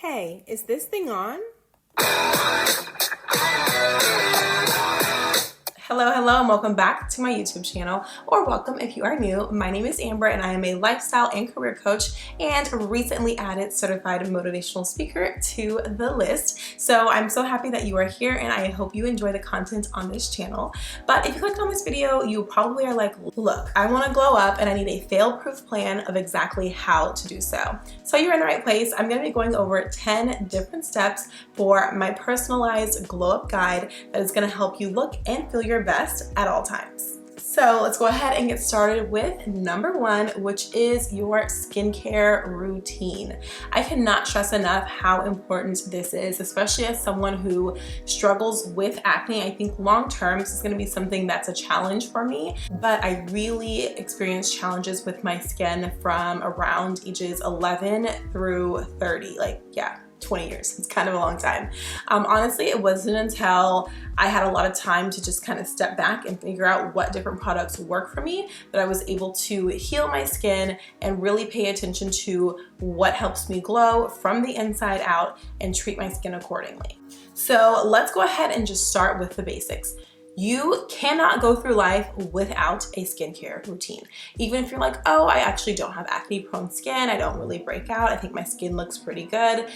Hey, is this thing on? Hello, and welcome back to my YouTube channel, or welcome if you are new. My name is Amber, and I am a lifestyle and career coach, and recently added certified motivational speaker to the list. So I'm so happy that you are here, and I hope you enjoy the content on this channel. But if you clicked on this video, you probably are like, look, I want to glow up, and I need a fail-proof plan of exactly how to do so. So you're in the right place. I'm going to be going over 10 different steps for my personalized glow up guide that is going to help you look and feel your best at all times. So let's go ahead and get started with number one, which is your skincare routine. I cannot stress enough how important this is, especially as someone who struggles with acne. I think long term this is going to be something that's a challenge for me, but I really experienced challenges with my skin from around ages 11 through 30. 20 years. It's kind of a long time. Honestly, it wasn't until I had a lot of time to just kind of step back and figure out what different products work for me that I was able to heal my skin and really pay attention to what helps me glow from the inside out and treat my skin accordingly. So let's go ahead and just start with the basics. You cannot go through life without a skincare routine. Even if you're like, oh, I actually don't have acne prone skin, I don't really break out, I think my skin looks pretty good.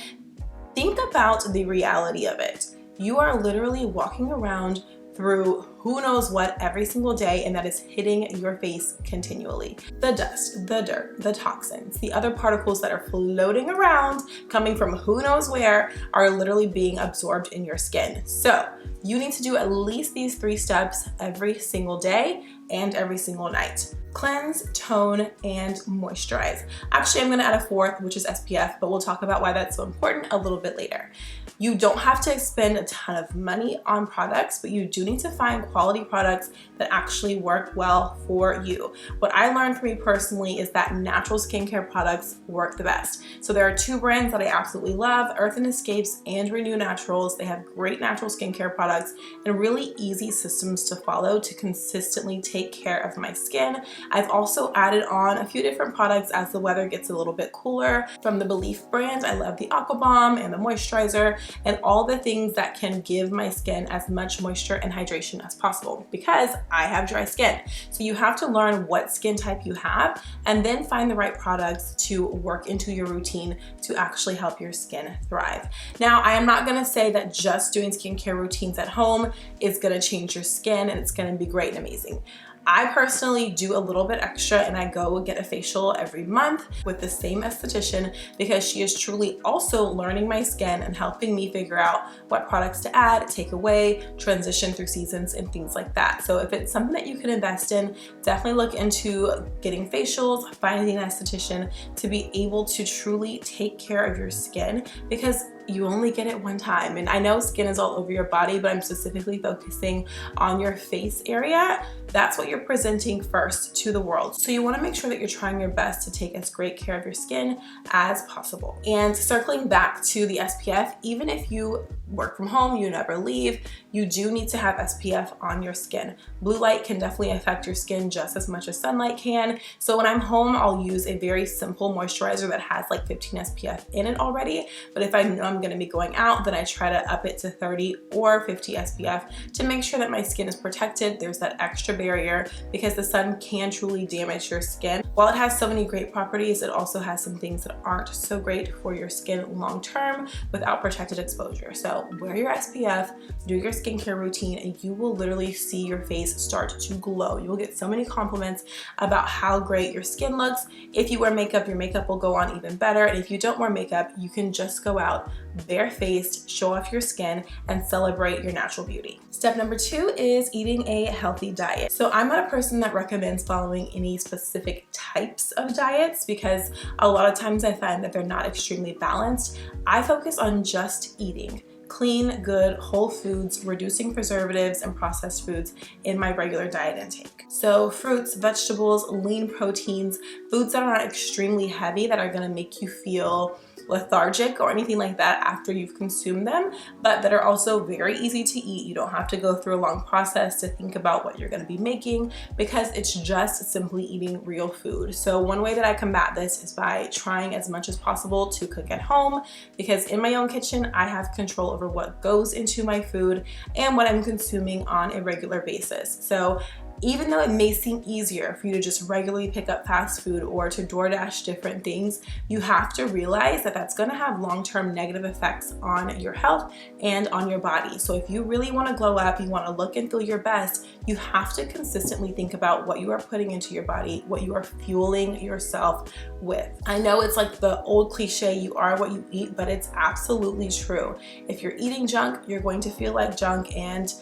Think about the reality of it. You are literally walking around through who knows what every single day, and that is hitting your face continually. The dust, the dirt, the toxins, the other particles that are floating around coming from who knows where are literally being absorbed in your skin. So you need to do at least these 3 steps every single day and every single night. Cleanse, tone, and moisturize. Actually, I'm gonna add a 4th, which is SPF, but we'll talk about why that's so important a little bit later. You don't have to spend a ton of money on products, but you do need to find quality products that actually work well for you. What I learned for me personally is that natural skincare products work the best. So there are 2 brands that I absolutely love, Earth and Escapes and Renew Naturals. They have great natural skincare products and really easy systems to follow to consistently take care of my skin. I've also added on a few different products as the weather gets a little bit cooler. From the Belief brand, I love the Aqua Bomb and the moisturizer and all the things that can give my skin as much moisture and hydration as possible because I have dry skin. So you have to learn what skin type you have and then find the right products to work into your routine to actually help your skin thrive. Now, I am not gonna say that just doing skincare routines at home is gonna change your skin and it's gonna be great and amazing. I personally do a little bit extra and I go get a facial every month with the same esthetician because she is truly also learning my skin and helping me figure out what products to add, take away, transition through seasons and things like that. So if it's something that you can invest in, definitely look into getting facials, finding an esthetician to be able to truly take care of your skin because you only get it one time. And I know skin is all over your body, but I'm specifically focusing on your face area. That's what you're presenting first to the world. So you want to make sure that you're trying your best to take as great care of your skin as possible. And circling back to the SPF, even if you work from home, you never leave, you do need to have SPF on your skin. Blue light can definitely affect your skin just as much as sunlight can. So when I'm home, I'll use a very simple moisturizer that has like 15 SPF in it already. But if I know I'm gonna be going out, then I try to up it to 30 or 50 SPF to make sure that my skin is protected. There's that extra barrier because the sun can truly damage your skin. While it has so many great properties, it also has some things that aren't so great for your skin long term without protected exposure. So wear your SPF, do your skincare routine, and you will literally see your face start to glow. You will get so many compliments about how great your skin looks. If you wear makeup, your makeup will go on even better. And if you don't wear makeup, you can just go out barefaced, show off your skin, and celebrate your natural beauty. Step number 2 is eating a healthy diet. So I'm not a person that recommends following any specific types of diets because a lot of times I find that they're not extremely balanced. I focus on just eating clean, good, whole foods, reducing preservatives and processed foods in my regular diet intake. So fruits, vegetables, lean proteins, foods that are not extremely heavy that are gonna make you feel lethargic or anything like that after you've consumed them, but that are also very easy to eat. You don't have to go through a long process to think about what you're going to be making, because it's just simply eating real food. So one way that I combat this is by trying as much as possible to cook at home, because in my own kitchen I have control over what goes into my food and what I'm consuming on a regular basis. So even though it may seem easier for you to just regularly pick up fast food or to DoorDash different things, you have to realize that that's gonna have long-term negative effects on your health and on your body. So if you really wanna glow up, you wanna look and feel your best, you have to consistently think about what you are putting into your body, what you are fueling yourself with. I know it's like the old cliche, you are what you eat, but it's absolutely true. If you're eating junk, you're going to feel like junk, and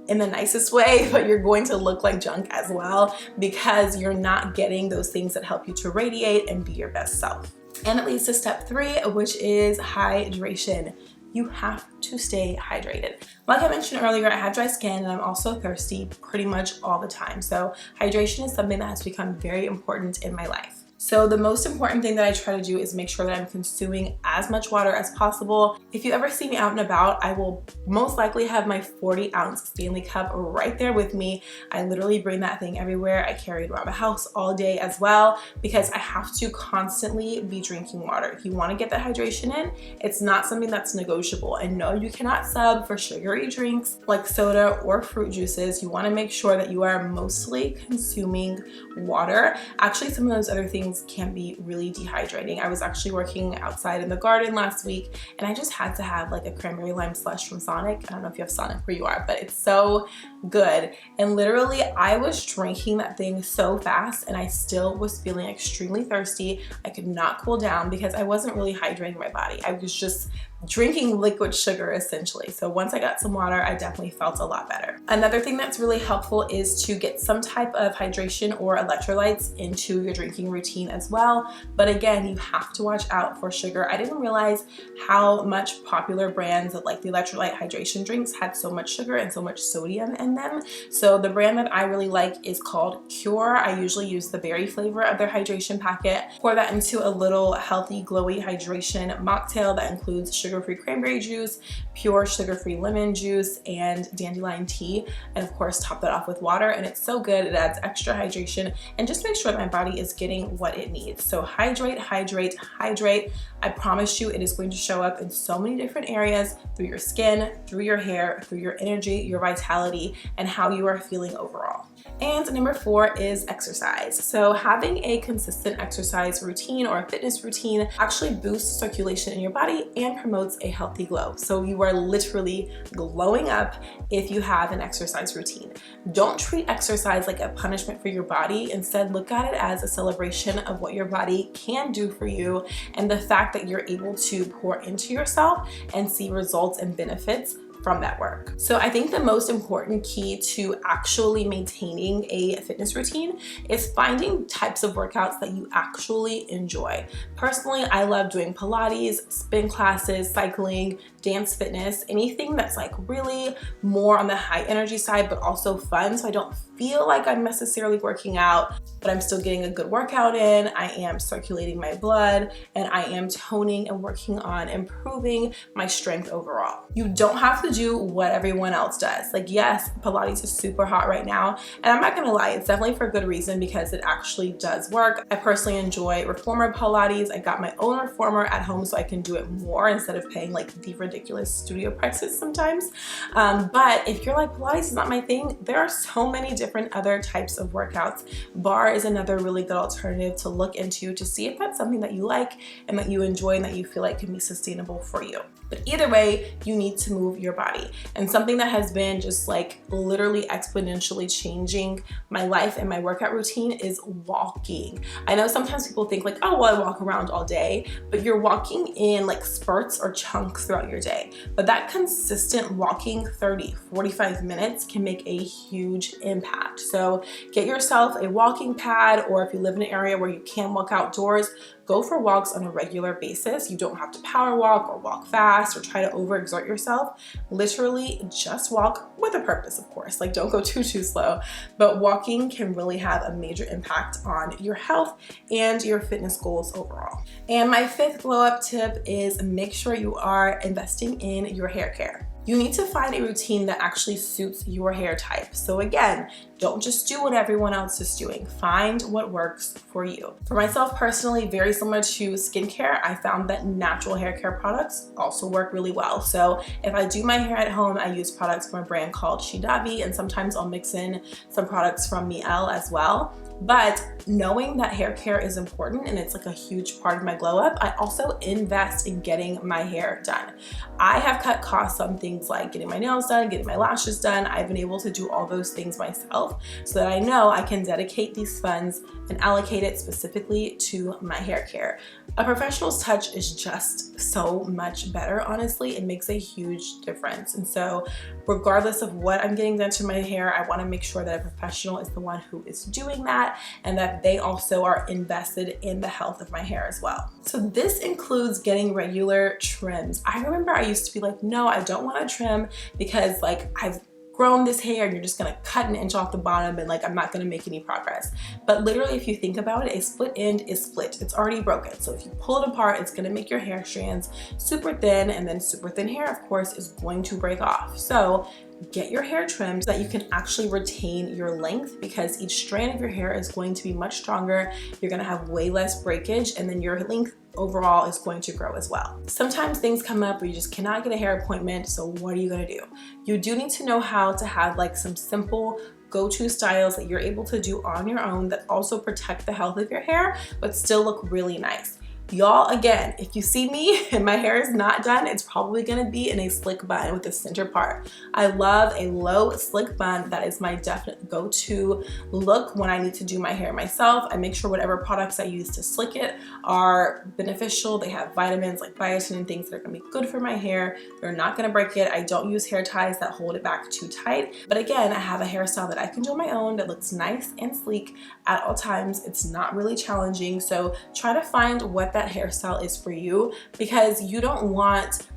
in the nicest way, but you're going to look like junk as well, because you're not getting those things that help you to radiate and be your best self. And it leads to step 3, which is hydration. You have to stay hydrated. Like I mentioned earlier, I have dry skin and I'm also thirsty pretty much all the time. So hydration is something that has become very important in my life. So the most important thing that I try to do is make sure that I'm consuming as much water as possible. If you ever see me out and about, I will most likely have my 40-ounce Stanley cup right there with me. I literally bring that thing everywhere. I carry it around the house all day as well, because I have to constantly be drinking water. If you want to get that hydration in, it's not something that's negotiable. And no, you cannot sub for sugary drinks like soda or fruit juices. You want to make sure that you are mostly consuming water. Actually, some of those other things can be really dehydrating. I was actually working outside in the garden last week and I just had to have like a cranberry lime slush from Sonic. I don't know if you have Sonic where you are, but it's so good. And literally I was drinking that thing so fast and I still was feeling extremely thirsty. I could not cool down because I wasn't really hydrating my body. I was just drinking liquid sugar essentially. So once I got some water, I definitely felt a lot better. Another thing that's really helpful is to get some type of hydration or electrolytes into your drinking routine as well. But again, you have to watch out for sugar. I didn't realize how much popular brands of like the electrolyte hydration drinks had so much sugar and so much sodium in them. So the brand that I really like is called Cure. I usually use the berry flavor of their hydration packet. Pour that into a little healthy, glowy hydration mocktail that includes sugar-free cranberry juice, pure sugar-free lemon juice, and dandelion tea, and of course top that off with water. And it's so good. It adds extra hydration and just make sure that my body is getting what it needs. So hydrate, hydrate, hydrate. I promise you it is going to show up in so many different areas, through your skin, through your hair, through your energy, your vitality, and how you are feeling overall. And number 4 is exercise. So having a consistent exercise routine or a fitness routine actually boosts circulation in your body and promotes a healthy glow. So you are literally glowing up if you have an exercise routine. Don't treat exercise like a punishment for your body. Instead, look at it as a celebration of what your body can do for you and the fact that you're able to pour into yourself and see results and benefits from that work. So I think the most important key to actually maintaining a fitness routine is finding types of workouts that you actually enjoy. Personally, I love doing Pilates, spin classes, cycling, dance fitness, anything that's like really more on the high energy side, but also fun. So I don't feel like I'm necessarily working out, but I'm still getting a good workout in. I am circulating my blood and I am toning and working on improving my strength overall. You don't have to do what everyone else does. Like, yes, Pilates is super hot right now, and I'm not gonna lie, it's definitely for a good reason because it actually does work. I personally enjoy reformer Pilates. I got my own reformer at home so I can do it more instead of paying like the ridiculous studio prices sometimes. But if you're like, Pilates is not my thing, there are so many different other types of workouts. Barre is another really good alternative to look into to see if that's something that you like and that you enjoy and that you feel like can be sustainable for you. But either way, you need to move your body. And something that has been just like literally exponentially changing my life and my workout routine is walking. I know sometimes people think like, oh, well, I walk around all day, but you're walking in like spurts or chunks throughout your day. But that consistent walking 30, 45 minutes can make a huge impact. So get yourself a walking pad, or if you live in an area where you can walk outdoors, go for walks on a regular basis. You don't have to power walk or walk fast or try to overexert yourself. Literally just walk with a purpose, of course. Like, don't go too slow, but walking can really have a major impact on your health and your fitness goals overall. And my fifth glow up tip is make sure you are investing in your hair care. You need to find a routine that actually suits your hair type. So again, don't just do what everyone else is doing. Find what works for you. For myself personally, very similar to skincare, I found that natural hair care products also work really well. So if I do my hair at home, I use products from a brand called Shidavi, and sometimes I'll mix in some products from Mielle as well. But knowing that hair care is important and it's like a huge part of my glow up, I also invest in getting my hair done. I have cut costs on things like getting my nails done, getting my lashes done. I've been able to do all those things myself so that I know I can dedicate these funds and allocate it specifically to my hair care. A professional's touch is just so much better, honestly. It makes a huge difference. And so regardless of what I'm getting done to my hair, I want to make sure that a professional is the one who is doing that and that they also are invested in the health of my hair as well. So this includes getting regular trims. I remember I used to be like, no, I don't want to trim because like I've grown this hair and you're just gonna cut an inch off the bottom and like I'm not gonna make any progress. But literally, if you think about it, a split end is split. It's already broken. So if you pull it apart, it's gonna make your hair strands super thin, and then super thin hair, of course, is going to break off. So get your hair trimmed so that you can actually retain your length, because each strand of your hair is going to be much stronger. You're gonna have way less breakage, and then your length overall is going to grow as well. Sometimes things come up where you just cannot get a hair appointment, so what are you gonna do? You do need to know how to have like some simple go-to styles that you're able to do on your own that also protect the health of your hair but still look really nice. Y'all, again, if you see me and my hair is not done, it's probably gonna be in a slick bun with the center part. I love a low slick bun. That is my definite go-to look when I need to do my hair myself. I make sure whatever products I use to slick it are beneficial. They have vitamins like biotin and things that are gonna be good for my hair. They're not gonna break it. I don't use hair ties that hold it back too tight. But again, I have a hairstyle that I can do on my own that looks nice and sleek at all times. It's not really challenging. So try to find what that hairstyle is for you, because you don't want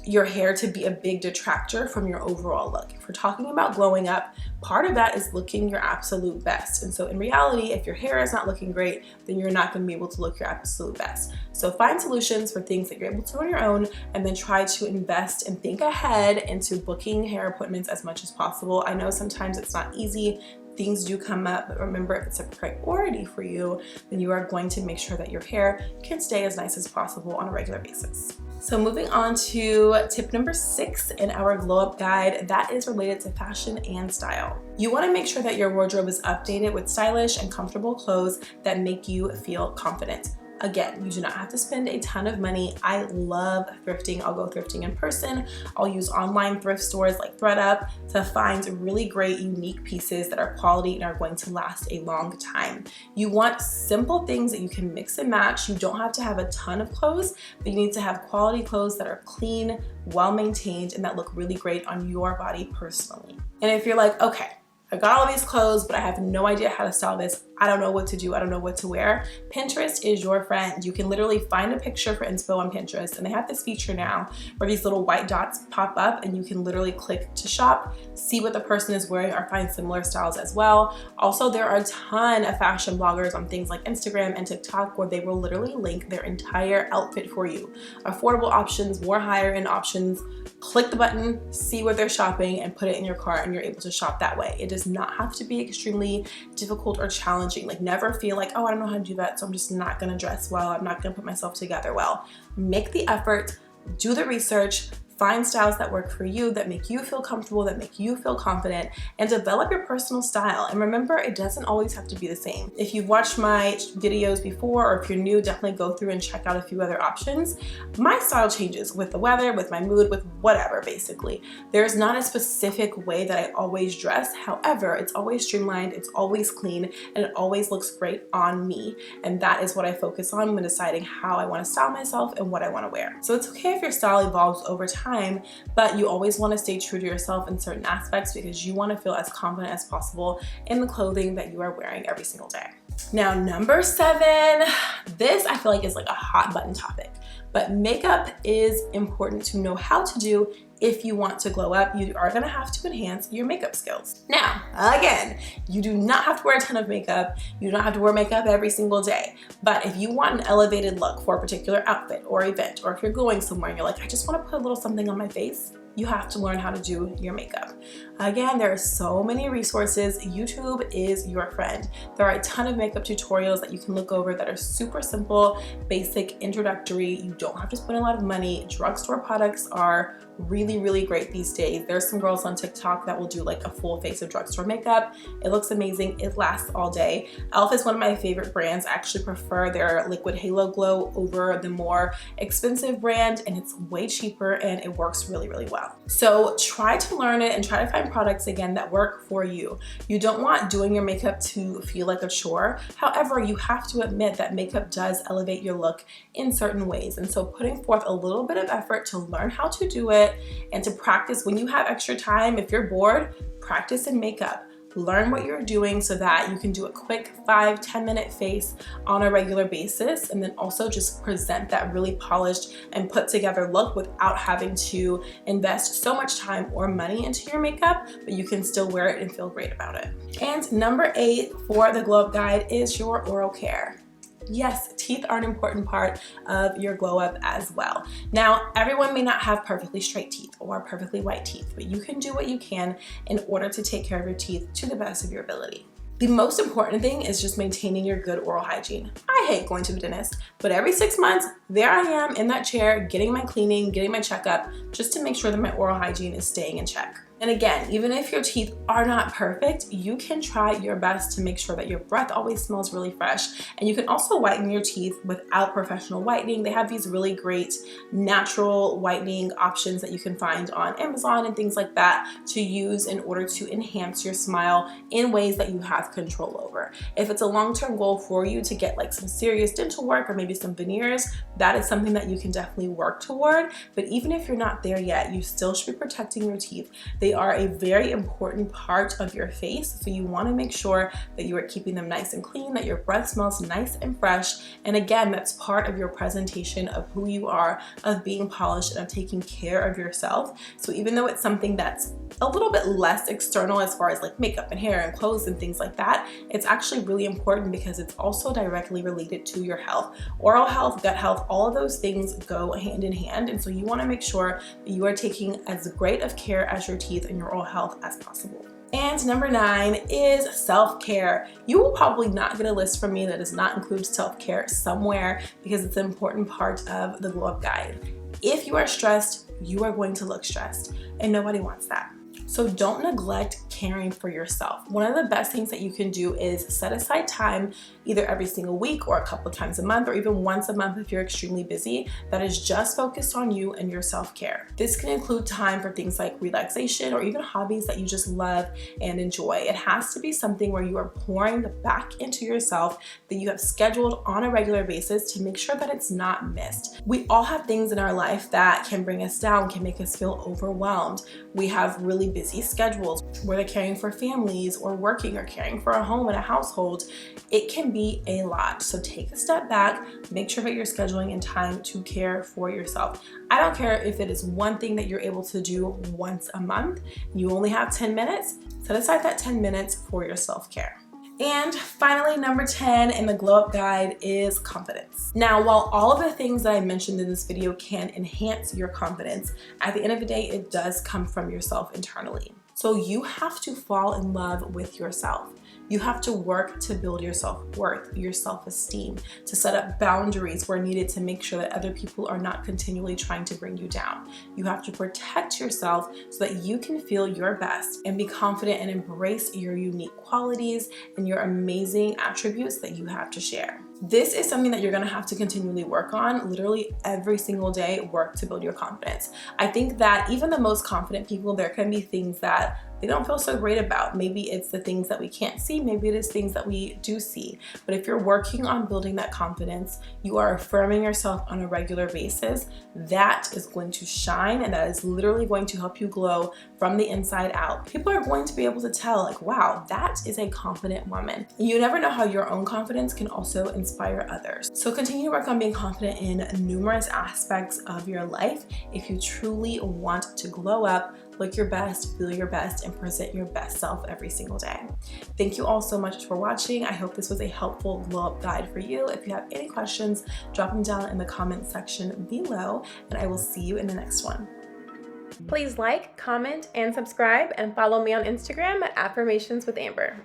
your hair to be a big detractor from your overall look. If we're talking about glowing up, part of that is looking your absolute best. And so in reality, if your hair is not looking great, then you're not gonna be able to look your absolute best. So find solutions for things that you're able to do on your own, and then try to invest and think ahead into booking hair appointments as much as possible. I know sometimes it's not easy. Things do come up, but remember, if it's a priority for you, then you are going to make sure that your hair can stay as nice as possible on a regular basis. So moving on to tip number 6 in our glow up guide, that is related to fashion and style. You want to make sure that your wardrobe is updated with stylish and comfortable clothes that make you feel confident. Again, you do not have to spend a ton of money. I love thrifting. I'll go thrifting in person. I'll use online thrift stores like ThredUp to find really great, unique pieces that are quality and are going to last a long time. You want simple things that you can mix and match. You don't have to have a ton of clothes, but you need to have quality clothes that are clean, well-maintained, and that look really great on your body personally. And if you're like, okay, I got all these clothes, but I have no idea how to style this. I don't know what to do. I don't know what to wear. Pinterest is your friend. You can literally find a picture for inspo on Pinterest, and they have this feature now where these little white dots pop up and you can literally click to shop, see what the person is wearing, or find similar styles as well. Also, there are a ton of fashion bloggers on things like Instagram and TikTok where they will literally link their entire outfit for you. Affordable options, more higher end options. Click the button, see what they're shopping, and put it in your cart, and you're able to shop that way. It does not have to be extremely difficult or challenging. Like, never feel like, oh, I don't know how to do that, so I'm just not gonna dress well. I'm not gonna put myself together well. Make the effort, do the research, find styles that work for you, that make you feel comfortable, that make you feel confident, and develop your personal style. And remember, it doesn't always have to be the same. If you've watched my videos before, or if you're new, definitely go through and check out a few other options. My style changes with the weather, with my mood, with whatever, basically. There's not a specific way that I always dress. However, it's always streamlined, it's always clean, and it always looks great on me. And that is what I focus on when deciding how I want to style myself and what I want to wear. So it's okay if your style evolves over time, but you always want to stay true to yourself in certain aspects, because you want to feel as confident as possible in the clothing that you are wearing every single day. Now, number 7, this I feel like is like a hot button topic, but makeup is important to know how to do. If you want to glow up, you are gonna have to enhance your makeup skills. Now, again, you do not have to wear a ton of makeup. You don't have to wear makeup every single day. But if you want an elevated look for a particular outfit or event, or if you're going somewhere and you're like, I just wanna put a little something on my face, you have to learn how to do your makeup. Again, there are so many resources. YouTube is your friend. There are a ton of makeup tutorials that you can look over that are super simple, basic, introductory. You don't have to spend a lot of money. Drugstore products are really, really great these days. There's some girls on TikTok that will do like a full face of drugstore makeup. It looks amazing. It lasts all day. e.l.f. is one of my favorite brands. I actually prefer their liquid halo glow over the more expensive brand, and it's way cheaper and it works really, really well. So try to learn it and try to find products again that work for you. You don't want doing your makeup to feel like a chore. However, you have to admit that makeup does elevate your look in certain ways. And so putting forth a little bit of effort to learn how to do it and to practice when you have extra time, if you're bored, practice in makeup. Learn what you're doing so that you can do a quick 5-10 minute face on a regular basis, and then also just present that really polished and put together look without having to invest so much time or money into your makeup, but you can still wear it and feel great about it. And number 8 for the glow up guide is your oral care. Yes, teeth are an important part of your glow up as well. Now, everyone may not have perfectly straight teeth or perfectly white teeth, but you can do what you can in order to take care of your teeth to the best of your ability. The most important thing is just maintaining your good oral hygiene. I hate going to the dentist, but every 6 months, there I am in that chair, getting my cleaning, getting my checkup, just to make sure that my oral hygiene is staying in check. And again, even if your teeth are not perfect, you can try your best to make sure that your breath always smells really fresh. And you can also whiten your teeth without professional whitening. They have these really great natural whitening options that you can find on Amazon and things like that to use in order to enhance your smile in ways that you have control over. If it's a long-term goal for you to get like some serious dental work or maybe some veneers, that is something that you can definitely work toward. But even if you're not there yet, you still should be protecting your teeth. They are a very important part of your face, so you want to make sure that you are keeping them nice and clean, that your breath smells nice and fresh. And again, that's part of your presentation of who you are, of being polished and of taking care of yourself. So even though it's something that's a little bit less external as far as like makeup and hair and clothes and things like that, it's actually really important because it's also directly related to your health. Oral health, gut health, all of those things go hand in hand. And so you want to make sure that you are taking as great of care as your teeth and your oral health as possible. And number 9 is self-care. You will probably not get a list from me that does not include self-care somewhere because it's an important part of the glow up guide. If you are stressed, you are going to look stressed, and nobody wants that. So don't neglect caring for yourself. One of the best things that you can do is set aside time, either every single week or a couple of times a month, or even once a month if you're extremely busy, that is just focused on you and your self-care. This can include time for things like relaxation or even hobbies that you just love and enjoy. It has to be something where you are pouring back into yourself, that you have scheduled on a regular basis to make sure that it's not missed. We all have things in our life that can bring us down, can make us feel overwhelmed. We have really busy schedules, whether caring for families or working or caring for a home and a household. It can be a lot. So take a step back, make sure that you're scheduling in time to care for yourself. I don't care if it is one thing that you're able to do once a month, you only have 10 minutes, set aside that 10 minutes for your self-care. And finally, number 10 in the glow up guide is confidence. Now, while all of the things that I mentioned in this video can enhance your confidence, at the end of the day, it does come from yourself internally. So you have to fall in love with yourself. You have to work to build your self-worth, your self-esteem, to set up boundaries where needed to make sure that other people are not continually trying to bring you down. You have to protect yourself so that you can feel your best and be confident and embrace your unique qualities and your amazing attributes that you have to share. This is something that you're gonna have to continually work on, literally every single day, work to build your confidence. I think that even the most confident people, there can be things that they don't feel so great about. Maybe it's the things that we can't see, maybe it is things that we do see. But if you're working on building that confidence, you are affirming yourself on a regular basis, that is going to shine, and that is literally going to help you glow from the inside out. People are going to be able to tell, like, wow, that is a confident woman. You never know how your own confidence can also inspire others. So continue to work on being confident in numerous aspects of your life if you truly want to glow up, look your best, feel your best, and present your best self every single day. Thank you all so much for watching. I hope this was a helpful glow up guide for you. If you have any questions, drop them down in the comment section below, and I will see you in the next one. Please like, comment, and subscribe, and follow me on Instagram at Affirmations with Amber.